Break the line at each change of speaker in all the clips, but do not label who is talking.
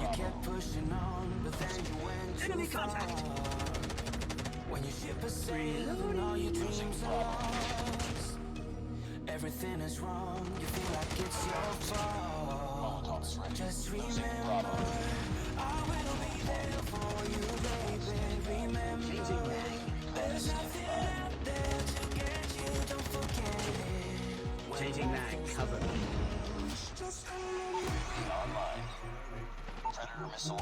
You kept pushing on, but then you went too far. When your ship has sailed and all your dreams are lost, everything is wrong, you feel like it's your fault. Just remember, I will be there for you, baby. Remember, there's nothing out there to get you, don't forget it.
Changing mag, cover me.
Online. Predator missile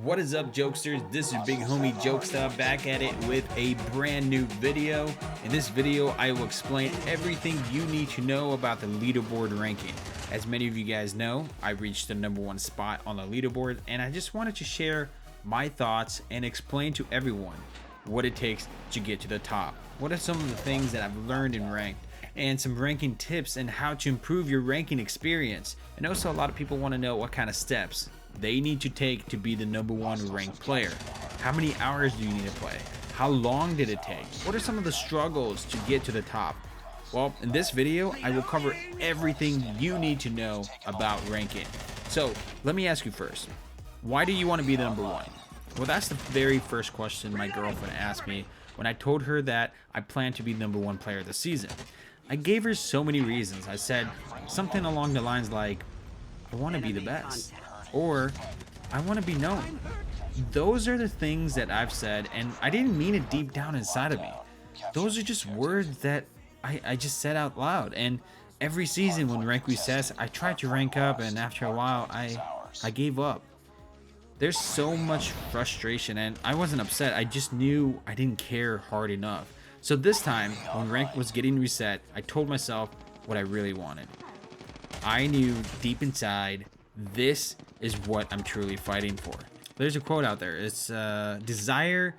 What is up, jokesters? This is big homie Jokesta back at it with a brand new video. In this video, I will explain everything you need to know about the leaderboard ranking. As many of you guys know, I reached the #1 spot on the leaderboard, and I just wanted to share my thoughts and explain to everyone what it takes to get to the top. What are some of the things that I've learned in ranked, and some ranking tips and how to improve your ranking experience. And also, a lot of people want to know what kind of steps they need to take to be the #1 ranked player. How many hours do you need to play? How long did it take? What are some of the struggles to get to the top? Well, in this video, I will cover everything you need to know about ranking. So let me ask you first, why do you want to be the #1? Well, that's the very first question my girlfriend asked me when I told her that I plan to be the #1 player this season. I gave her so many reasons. I said something along the lines like, I want to be the best, or I want to be known. Those are the things that I've said, and I didn't mean it deep down inside of me. Those are just words that I just said out loud. And every season when rank resets, I tried to rank up, and after a while I gave up. There's so much frustration, and I wasn't upset. I just knew I didn't care hard enough. So this time, when rank was getting reset, I told myself what I really wanted. I knew deep inside, this is what I'm truly fighting for. There's a quote out there. It's desire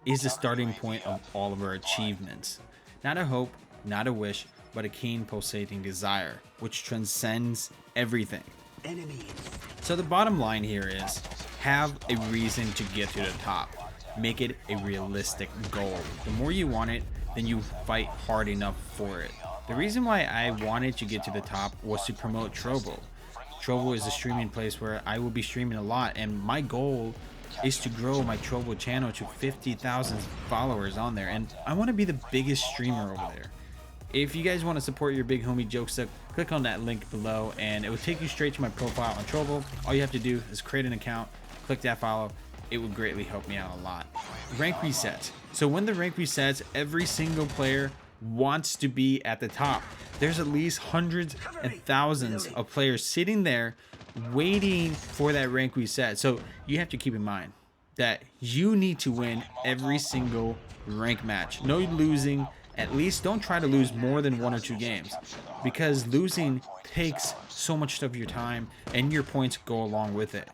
is the starting point of all of our achievements. Not a hope, not a wish, but a keen pulsating desire, which transcends everything. So the bottom line here is, have a reason to get to the top. Make it a realistic goal. The more you want it, then you fight hard enough for it. The reason why I wanted to get to the top was to promote Trovo. Trovo is a streaming place where I will be streaming a lot, and my goal is to grow my Trovo channel to 50,000 followers on there, and I want to be the biggest streamer over there. If you guys want to support your big homie Jokesta, click on that link below and it will take you straight to my profile on Trovo. All you have to do is create an account, click that follow. It would greatly help me out a lot. Rank resets. So when the rank resets, every single player wants to be at the top. There's at least hundreds and thousands of players sitting there waiting for that rank reset. So you have to keep in mind that you need to win every single rank match. No losing. At least don't try to lose more than 1 or 2 games, because losing takes so much of your time and your points go along with it.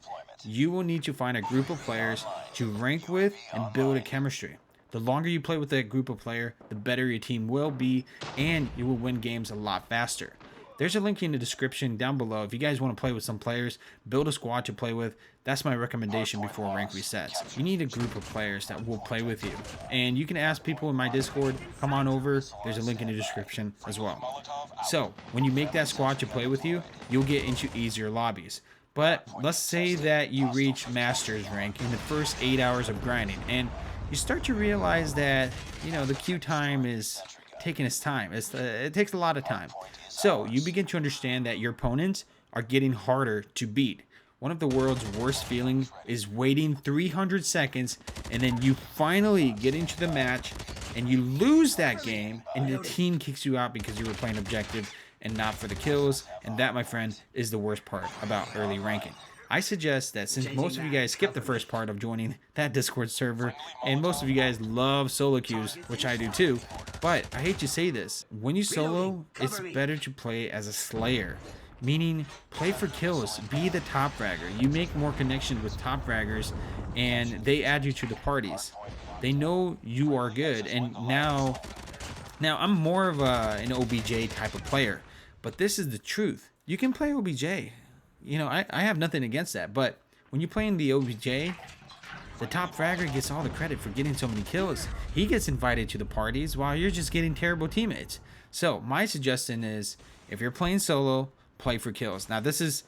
You will need to find a group of players to rank with and build a chemistry. The longer you play with that group of players, the better your team will be, and you will win games a lot faster. There's a link in the description down below. If you guys want to play with some players, build a squad to play with. That's my recommendation before rank resets. You need a group of players that will play with you. And you can ask people in my Discord, come on over. There's a link in the description as well. So when you make that squad to play with you, you'll get into easier lobbies. But let's say that you reach Masters rank in the first 8 hours of grinding, and you start to realize that, you know, the queue time is taking its time. It takes a lot of time. So you begin to understand that your opponents are getting harder to beat. One of the world's worst feelings is waiting 300 seconds and then you finally get into the match and you lose that game and the team kicks you out because you were playing objective and not for the kills. And that, my friend, is the worst part about early ranking. I suggest that since most of you guys skip the first part of joining that Discord server, and most of you guys love solo queues, which I do too, but I hate to say this, when you solo, it's better to play as a slayer. Meaning, play for kills, be the top fragger. You make more connections with top fraggers, and they add you to the parties. They know you are good, and now I'm more of an OBJ type of player, but this is the truth. You can play OBJ. You know, I have nothing against that, but when you play in the OBJ, The top fragger gets all the credit for getting so many kills. He gets invited to the parties while you're just getting terrible teammates. So my suggestion is, if you're playing solo, play for kills. Now this is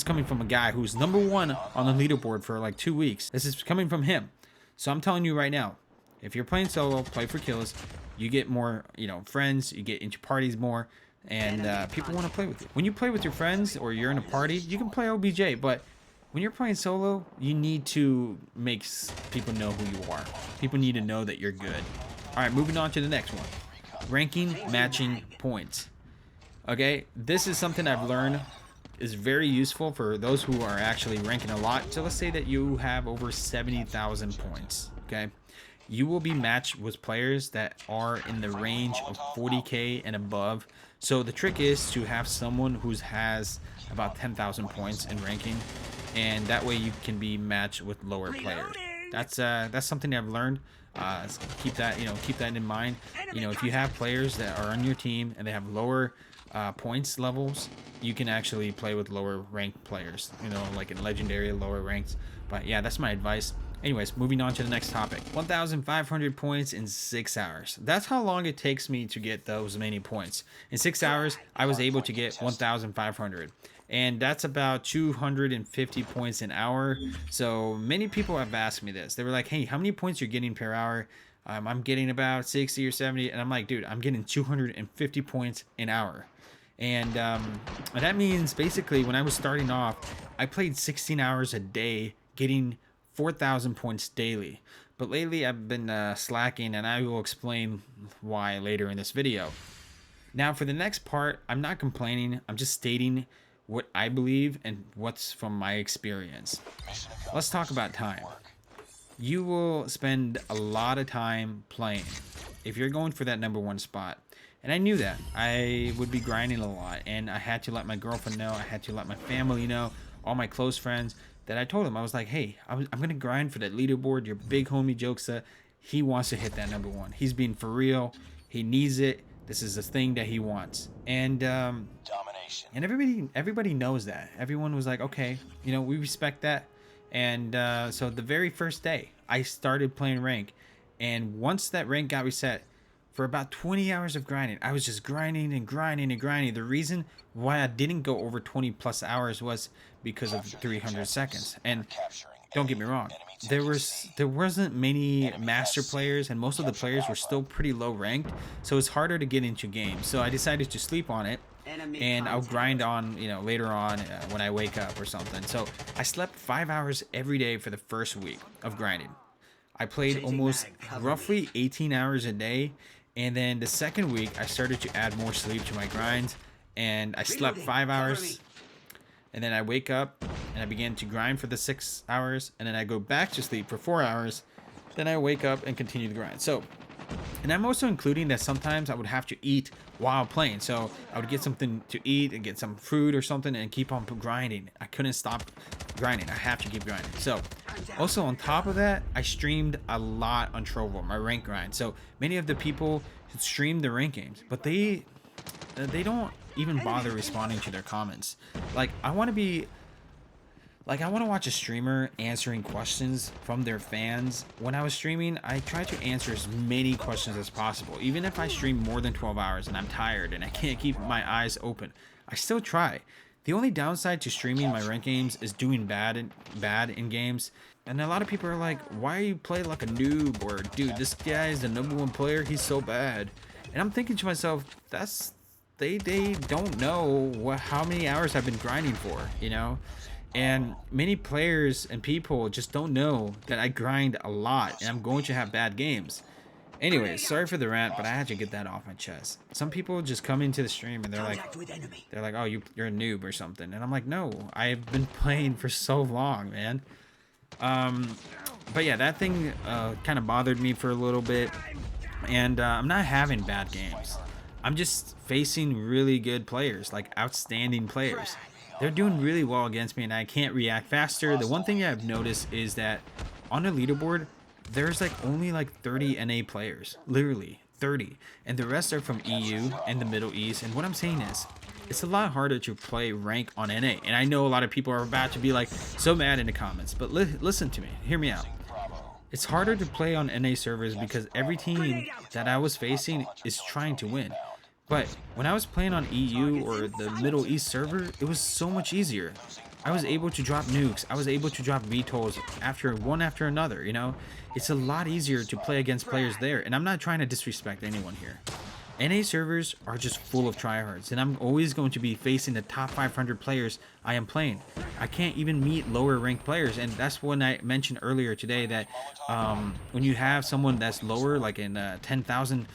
coming from a guy who's #1 on the leaderboard for like 2 weeks. This is coming from him. So I'm telling you right now, if you're playing solo, play for kills. You get more, friends. You get into parties more, and people want to play with you. When you play with your friends or you're in a party, you can play OBJ. But when you're playing solo, you need to make people know who you are. People need to know that you're good. All right, moving on to the next one. Ranking matching points. Okay, this is something I've learned is very useful for those who are actually ranking a lot. So let's say that you have over 70,000 points. Okay, you will be matched with players that are in the range of 40k and above. So the trick is to have someone who has about 10,000 points in ranking, and that way you can be matched with lower players. That's something I've learned. Keep that in mind. If you have players that are on your team and they have lower points levels, you can actually play with lower ranked players, like in legendary, lower ranks. But yeah, that's my advice. Anyways, moving on to the next topic. 1,500 points in 6 hours. That's how long it takes me to get those many points. In 6 hours, I was able to get 1,500. And that's about 250 points an hour. So many people have asked me this. They were like, hey, how many points you're getting per hour? I'm getting about 60 or 70. And I'm like, dude, I'm getting 250 points an hour. And that means basically when I was starting off, I played 16 hours a day, getting 4,000 points daily. But lately I've been slacking, and I will explain why later in this video. Now for the next part, I'm not complaining. I'm just stating what I believe and what's from my experience. Let's talk about time. You will spend a lot of time playing if you're going for that #1 spot. And I knew that. I would be grinding a lot, and I had to let my girlfriend know, I had to let my family know, all my close friends, that I told them, I was like, hey, I'm going to grind for that leaderboard. Your big homie Jokesta, he wants to hit that #1. He's being for real. He needs it. This is the thing that he wants. And
Domination.
and everybody knows that. Everyone was like, okay, we respect that. And so the very first day, I started playing rank. And once that rank got reset, for about 20 hours of grinding, I was just grinding and grinding and grinding. The reason why I didn't go over 20 plus hours was because of 300 seconds. And don't get me wrong, there wasn't many master players, and most of the players were still pretty low ranked, so it's harder to get into games. So I decided to sleep on it, and I'll grind on later on when I wake up or something. So I slept 5 hours every day for the first week of grinding. I played almost roughly 18 hours a day. And then the second week, I started to add more sleep to my grinds, and I slept 5 hours, and then I wake up and I began to grind for the 6 hours, and then I go back to sleep for 4 hours, then I wake up and continue the grind. So, and I'm also including that sometimes I would have to eat while playing. So I would get something to eat and get some food or something and keep on grinding. I couldn't stop grinding. I have to keep grinding. So also on top of that, I streamed a lot on Trovo, my rank grind. So many of the people stream the rank games, but they don't even bother responding to their comments. Like I want to watch a streamer answering questions from their fans. When I was streaming, I tried to answer as many questions as possible. Even if I stream more than 12 hours and I'm tired and I can't keep my eyes open, I still try. The only downside to streaming my rank games is doing bad in games. And a lot of people are like, why you play like a noob? Or, dude, this guy is the #1 player. He's so bad. And I'm thinking to myself, they don't know how many hours I've been grinding for, And many players and people just don't know that I grind a lot and I'm going to have bad games. Anyways, sorry for the rant, but I had to get that off my chest. Some people just come into the stream and they're like, oh, you're a noob or something. And I'm like, no, I've been playing for so long, man. But yeah, that thing kind of bothered me for a little bit. And I'm not having bad games. I'm just facing really good players, like outstanding players. They're doing really well against me, and I can't react faster. The one thing I've noticed is that on the leaderboard, there's only 30 NA players, literally 30, and the rest are from EU and the Middle East. And what I'm saying is, it's a lot harder to play rank on NA, and I know a lot of people are about to be so mad in the comments, but listen to me, hear me out. It's harder to play on NA servers because every team that I was facing is trying to win. But when I was playing on EU or the Middle East server, it was so much easier. I was able to drop nukes. I was able to drop VTOLs one after another, you know? It's a lot easier to play against players there, and I'm not trying to disrespect anyone here. NA servers are just full of tryhards, and I'm always going to be facing the top 500 players I am playing. I can't even meet lower ranked players, and that's when I mentioned earlier today that when you have someone that's lower, like in 10,000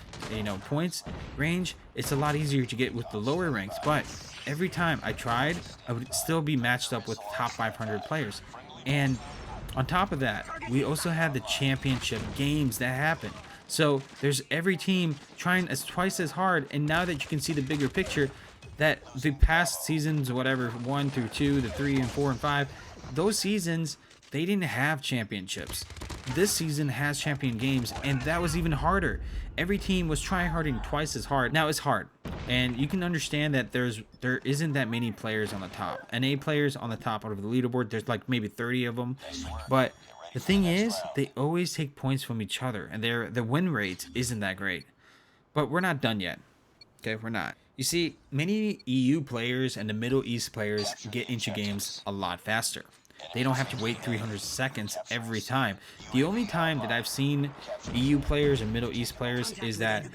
points range, it's a lot easier to get with the lower ranks. But every time I tried, I would still be matched up with top 500 players. And on top of that, we also had the championship games that happened. So there's every team trying twice as hard, and now that you can see the bigger picture, that the past seasons, whatever, 1 through 2, the 3 and 4 and 5, those seasons, they didn't have championships. This season has champion games, and that was even harder. Every team was trying harding twice as hard. Now it's hard, and you can understand that there isn't that many players on the top. NA players on the top out of the leaderboard, there's like maybe 30 of them, but the thing is, they always take points from each other, and the win rate isn't that great. But we're not done yet. Okay, we're not. You see, many EU players and the Middle East players get into games a lot faster. They don't have to wait 300 seconds every time. The only time that I've seen EU players and Middle East players is that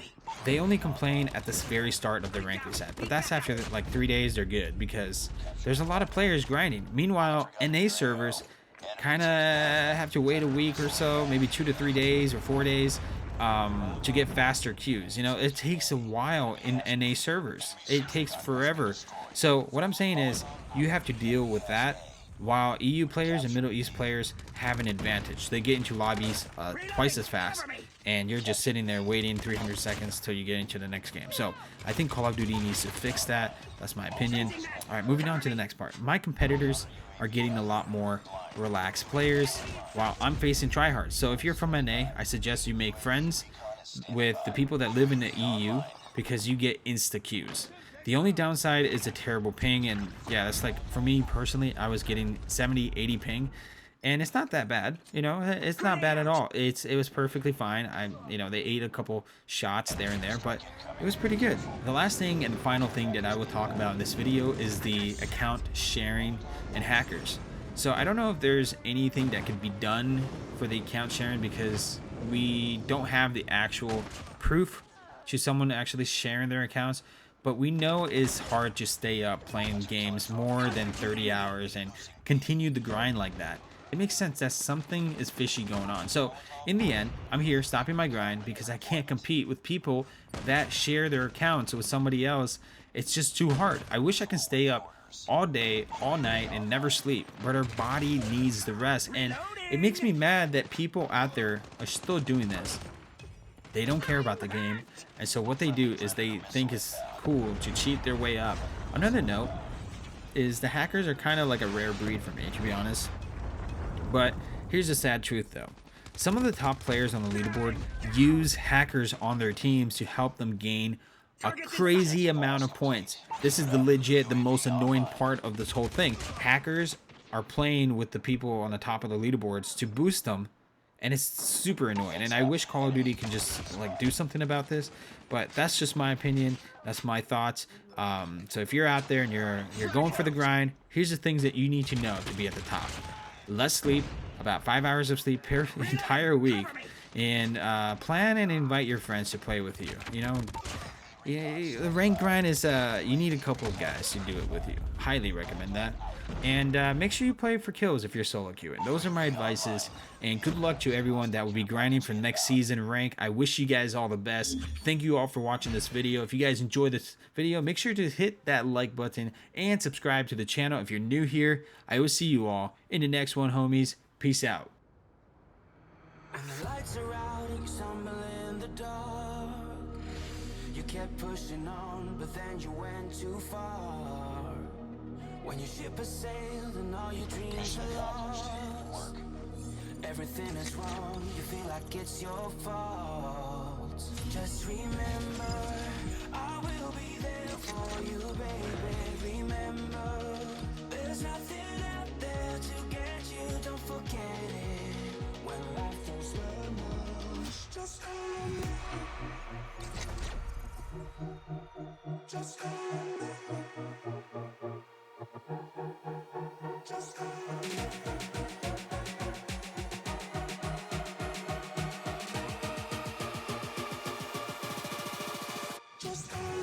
they only complain at the very start of the rank reset. But that's after like 3 days they're good, because there's a lot of players grinding. Meanwhile, NA servers kind of have to wait a week or so, maybe 2 to 3 days or 4 days to get faster queues. You know, it takes a while in NA servers. It takes forever. So what I'm saying is you have to deal with that, while EU players and Middle East players have an advantage. They get into lobbies twice as fast, and you're just sitting there waiting 300 seconds till you get into the next game. So I think Call of Duty needs to fix that. That's my opinion. All right, moving on to the next part. My competitors are getting a lot more relaxed players while I'm facing tryhards. So if you're from NA, I suggest you make friends with the people that live in the EU, because you get insta queues. The only downside is a terrible ping, and yeah, it's like, for me personally, I was getting 70, 80 ping, and it's not that bad, you know, it's not bad at all. It was perfectly fine. They ate a couple shots there and there, but it was pretty good. The last thing and the final thing that I will talk about in this video is the account sharing and hackers. So I don't know if there's anything that could be done for the account sharing, because we don't have the actual proof to someone actually sharing their accounts. But we know it's hard to stay up playing games more than 30 hours and continue the grind like that. It makes sense that something is fishy going on. So in the end, I'm here stopping my grind because I can't compete with people that share their accounts with somebody else. It's just too hard. I wish I can stay up all day, all night, and never sleep, but our body needs the rest. And it makes me mad that people out there are still doing this. They don't care about the game, and so what they do is they think it's cool to cheat their way up. Another note is the hackers are kind of like a rare breed for me, to be honest. But here's the sad truth though. Some of the top players on the leaderboard use hackers on their teams to help them gain a crazy amount of points. This is the most annoying part of this whole thing. Hackers are playing with the people on the top of the leaderboards to boost them, and it's super annoying. And I wish Call of Duty could just like do something about this, but that's just my opinion. That's my thoughts. So if you're out there and you're going for the grind, here's the things that you need to know to be at the top. Less sleep, about 5 hours of sleep per entire week, and plan and invite your friends to play with you. You know, the rank grind is you need a couple of guys to do it with you. Highly recommend that. And make sure you play for kills if you're solo queuing. Those are my advices, and good luck to everyone that will be grinding for next season rank. I wish you guys all the best. Thank you all for watching this video. If you guys enjoyed this video, make sure to hit that like button and subscribe to the channel if you're new here. I will see you all in the next one, homies. Peace out.
And the lights are out and you stumble in the dark. You kept pushing on, but then you went too far. When your ship has sailed and all your dreams are lost, everything is wrong, you feel like it's your fault. Just remember, I will be there for you, baby. Remember, there's nothing out there to get you, don't forget it. When life goes Just call me. Just call me. Just call me.